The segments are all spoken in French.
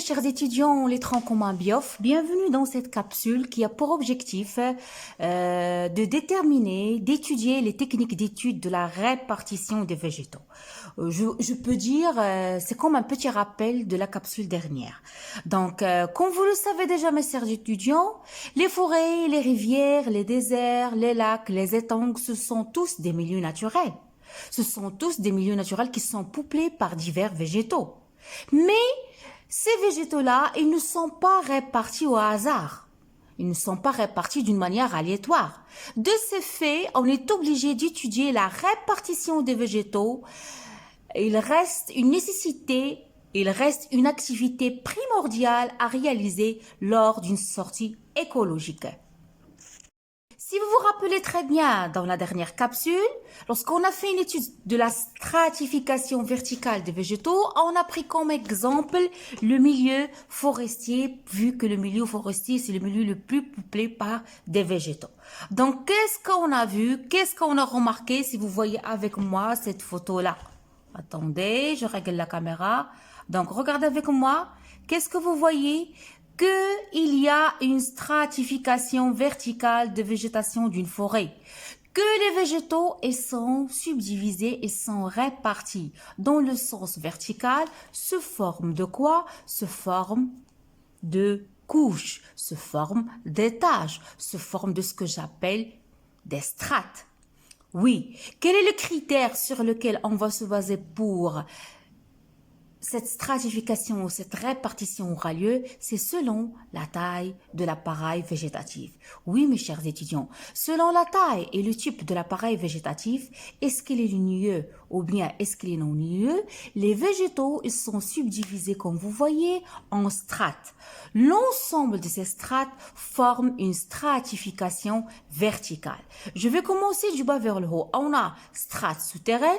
chers étudiants, les troncs communs BIOF, bienvenue dans cette capsule qui a pour objectif de déterminer, d'étudier les techniques d'étude de la répartition des végétaux. Je peux dire, c'est comme un petit rappel de la capsule dernière. Donc, comme vous le savez déjà, mes chers étudiants, les forêts, les rivières, les déserts, les lacs, les étangs, ce sont tous des milieux naturels. Ce sont tous des milieux naturels qui sont peuplés par divers végétaux. Mais ces végétaux-là, ils ne sont pas répartis au hasard. Ils ne sont pas répartis d'une manière aléatoire. De ce fait, on est obligé d'étudier la répartition des végétaux. Il reste une nécessité, il reste une activité primordiale à réaliser lors d'une sortie écologique. Si vous vous rappelez très bien dans la dernière capsule, lorsqu'on a fait une étude de la stratification verticale des végétaux, on a pris comme exemple le milieu forestier, vu que le milieu forestier, c'est le milieu le plus peuplé par des végétaux. Donc, qu'est-ce qu'on a vu? Qu'est-ce qu'on a remarqué si vous voyez avec moi cette photo-là? Attendez, je règle la caméra. Donc, regardez avec moi. Qu'est-ce que vous voyez? Qu'il y a une stratification verticale de végétation d'une forêt, que les végétaux sont subdivisés et sont répartis dans le sens vertical, se forment de quoi? Se forment de couches, se forment d'étages, se forment de ce que j'appelle des strates. Oui, quel est le critère sur lequel on va se baser pour cette stratification ou cette répartition aura lieu, c'est selon la taille de l'appareil végétatif. Oui, mes chers étudiants, selon la taille et le type de l'appareil végétatif, est-ce qu'il est ligneux ou bien est-ce qu'il est non ligneux, les végétaux ils sont subdivisés, comme vous voyez, en strates. L'ensemble de ces strates forme une stratification verticale. Je vais commencer du bas vers le haut. On a strates souterraines,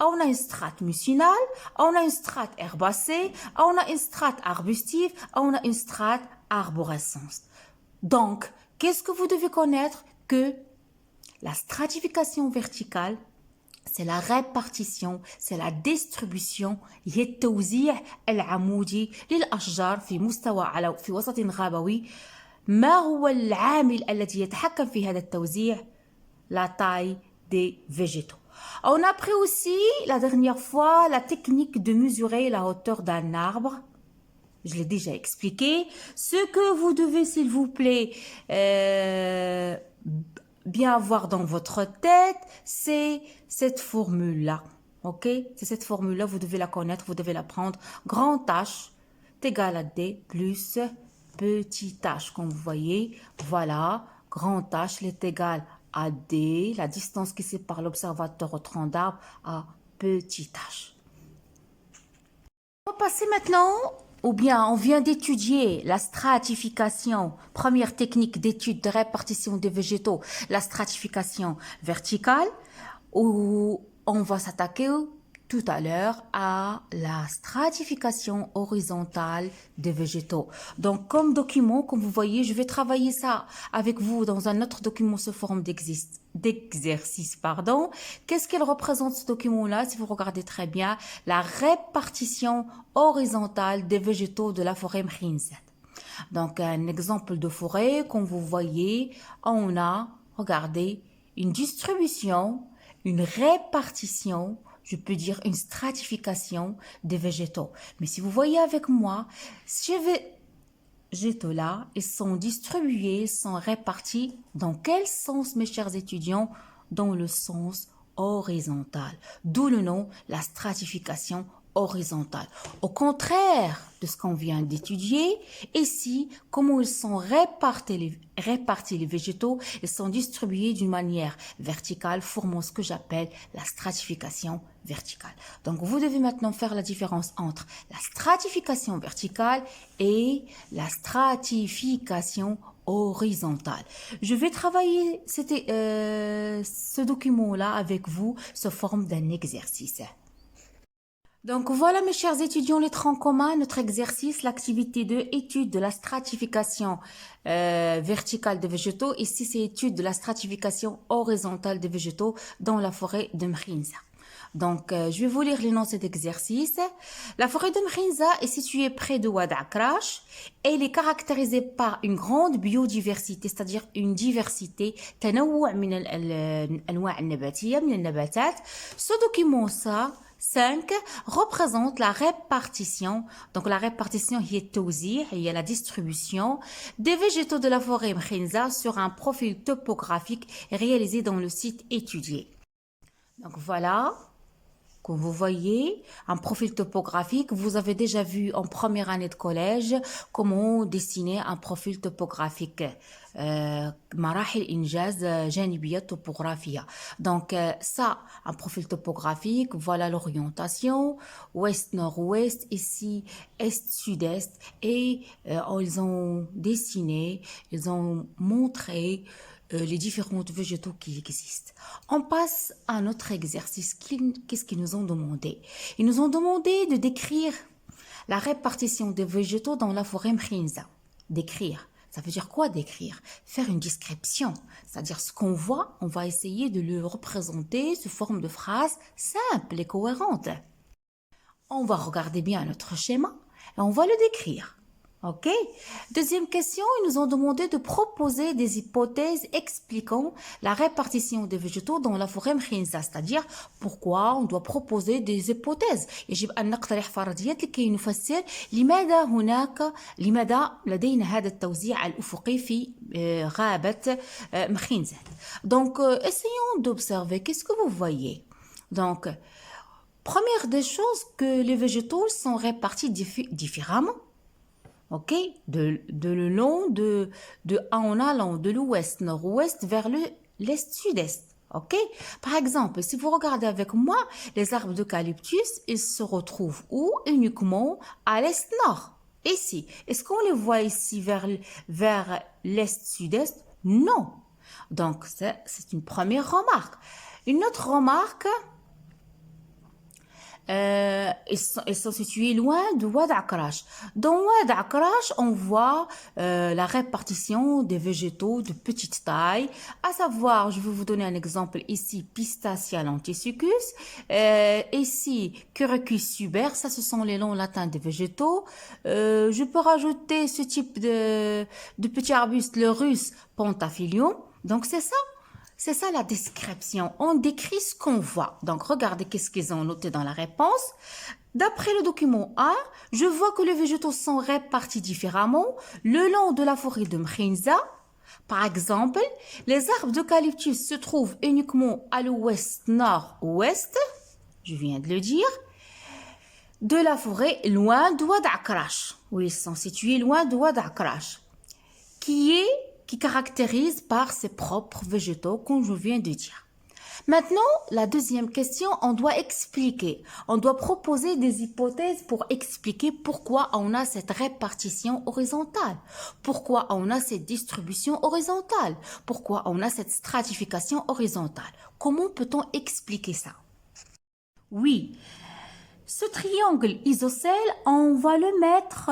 on a une strate mucinale, on a une strate herbacée, on a une strate arbustive, on a une strate arborescence. Donc, qu'est-ce que vous devez connaître? Que la stratification verticale, c'est la répartition, c'est la distribution، هي التوزيع العمودي للأشجار في مستوى في وسط غابوي. ما هو العامل الذي يتحكم في هذا التوزيع؟ La taille des végétaux. On a appris aussi la dernière fois la technique de mesurer la hauteur d'un arbre. Je l'ai déjà expliqué. Ce que vous devez, s'il vous plaît, bien avoir dans votre tête, c'est cette formule-là. Ok? C'est cette formule-là, vous devez la connaître, vous devez la prendre. Grand H est égal à D plus petit h. Comme vous voyez, voilà, grand H est égal à D, la distance qui sépare l'observateur au tronc d'arbre, à petit h. On va passer maintenant, ou bien on vient d'étudier la stratification, première technique d'étude de répartition des végétaux, la stratification verticale, où on va s'attaquer tout à l'heure à la stratification horizontale des végétaux. Donc, comme document, comme vous voyez, je vais travailler ça avec vous dans un autre document sous forme d'exercice. Qu'est-ce qu'il représente ce document-là? Si vous regardez très bien, la répartition horizontale des végétaux de la forêt mkhinzat. Donc, un exemple de forêt, comme vous voyez, on a, regardez, une distribution, une répartition, je peux dire une stratification des végétaux. Mais si vous voyez avec moi, ces végétaux-là, ils sont distribués, sont répartis. Dans quel sens, mes chers étudiants? Dans le sens horizontal. D'où le nom, la stratification horizontale. Au contraire de ce qu'on vient d'étudier, ici, comment ils sont répartis les végétaux, ils sont distribués d'une manière verticale, formant ce que j'appelle la stratification verticale. Donc, vous devez maintenant faire la différence entre la stratification verticale et la stratification horizontale. Je vais travailler ce document-là avec vous sous forme d'un exercice. Donc voilà mes chers étudiants, les troncs communs, notre exercice, l'activité de étude de la stratification verticale des végétaux. Ici, c'est étude de la stratification horizontale des végétaux dans la forêt de Mkhinza. Donc, je vais vous lire l'énoncé d'exercice. La forêt de Mkhinza est située près de Oued Akrache et elle est caractérisée par une grande biodiversité, c'est-à-dire une diversité. تنوع من الأنواع النباتية من النباتات. Ce document, ça, 5 représente la répartition. Donc la répartition هي التوزيع, il y a la distribution des végétaux de la forêt Mkhinza sur un profil topographique réalisé dans le site étudié. Donc voilà, comme vous voyez, un profil topographique. Vous avez déjà vu en première année de collège comment dessiner un profil topographique. مراحل إنجاز جانبية topographia. Donc ça, un profil topographique, voilà l'orientation, ouest-nord-ouest, ici est-sud-est, et ils ont dessiné, ils ont montré les différents végétaux qui existent. On passe à un autre exercice. Qu'est-ce qu'ils nous ont demandé? Ils nous ont demandé de décrire la répartition des végétaux dans la forêt Mkhinza. Décrire. Ça veut dire quoi décrire? Faire une description. C'est-à-dire ce qu'on voit, on va essayer de le représenter sous forme de phrases simples et cohérentes. On va regarder bien notre schéma et on va le décrire. Ok. Deuxième question, ils nous ont demandé de proposer des hypothèses expliquant la répartition des végétaux dans la forêt Mkhinza, c'est-à-dire pourquoi on doit proposer des hypothèses. يجب أن نقترح فرضيات لكي نفسر لماذا لدينا هذا التوزيع الأفقي في غابة مخينزا. Donc, essayons d'observer. Qu'est-ce que vous voyez? Donc, première des choses, que les végétaux sont répartis différemment. Ok, de le long en allant de l'ouest nord-ouest vers l'est-sud-est. Ok, par exemple, si vous regardez avec moi, les arbres d'eucalyptus, ils se retrouvent où? Uniquement à l'est-nord. Ici, est-ce qu'on les voit ici vers l'est-sud-est? Non. Donc, c'est une première remarque. Une autre remarque, ils sont situés loin de Oued Akrache. Dans Oued Akrache, on voit la répartition des végétaux de petite taille, à savoir, je vais vous donner un exemple ici, Pistacia lentisicus, ici, Quercus suber, ça ce sont les noms latins des végétaux. Je peux rajouter ce type de petits arbustes, le russe Pentaphilium. Donc c'est ça. C'est ça la description. On décrit ce qu'on voit. Donc, regardez qu'est-ce qu'ils ont noté dans la réponse. D'après le document A, je vois que les végétaux sont répartis différemment le long de la forêt de Mkhinza. Par exemple, les arbres d'eucalyptus se trouvent uniquement à l'ouest, nord-ouest, je viens de le dire, de la forêt loin de Oued Akrache. Oui, ils sont situés loin de Oued Akrache, qui caractérise par ses propres végétaux, comme je viens de dire. Maintenant, la deuxième question, on doit expliquer. On doit proposer des hypothèses pour expliquer pourquoi on a cette répartition horizontale, pourquoi on a cette distribution horizontale, pourquoi on a cette stratification horizontale. Comment peut-on expliquer ça? Oui, ce triangle isocèle, on va le mettre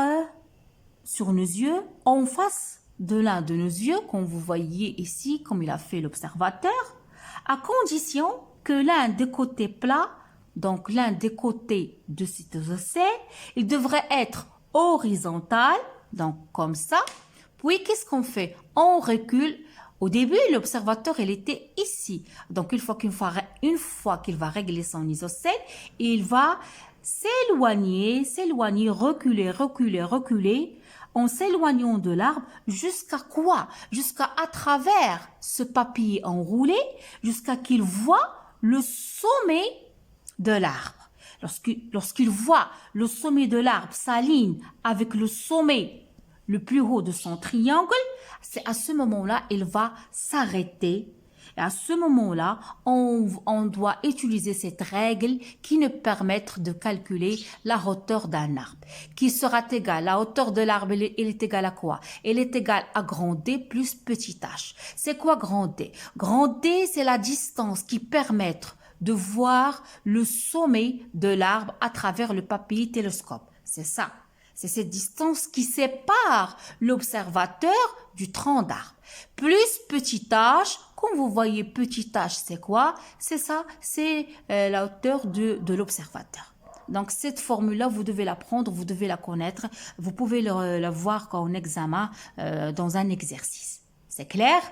sur nos yeux en face de l'un de nos yeux, comme vous voyez ici, comme il a fait l'observateur, à condition que l'un des côtés plats, donc l'un des côtés de cet isocèle, il devrait être horizontal, donc comme ça. Puis, qu'est-ce qu'on fait? On recule. Au début, l'observateur, il était ici. Donc, une fois qu'il va régler son isocèle, il va s'éloigner, reculer, en s'éloignant de l'arbre, jusqu'à quoi? Jusqu'à travers ce papier enroulé, jusqu'à qu'il voit le sommet de l'arbre. Lorsqu'il voit le sommet de l'arbre s'aligne avec le sommet le plus haut de son triangle, c'est à ce moment-là, il va s'arrêter. Et à ce moment-là, on doit utiliser cette règle qui nous permet de calculer la hauteur d'un arbre, qui sera égale, la hauteur de l'arbre, elle est égale à quoi? Elle est égale à grand D plus petit h. C'est quoi grand D? Grand D, c'est la distance qui permet de voir le sommet de l'arbre à travers le papier télescope. C'est ça. C'est cette distance qui sépare l'observateur du tronc d'arbre. Plus petit h, quand vous voyez petit h, c'est quoi? C'est ça, c'est la hauteur de l'observateur. Donc cette formule-là, vous devez l'apprendre, vous devez la connaître. Vous pouvez la voir en examen dans un exercice. C'est clair?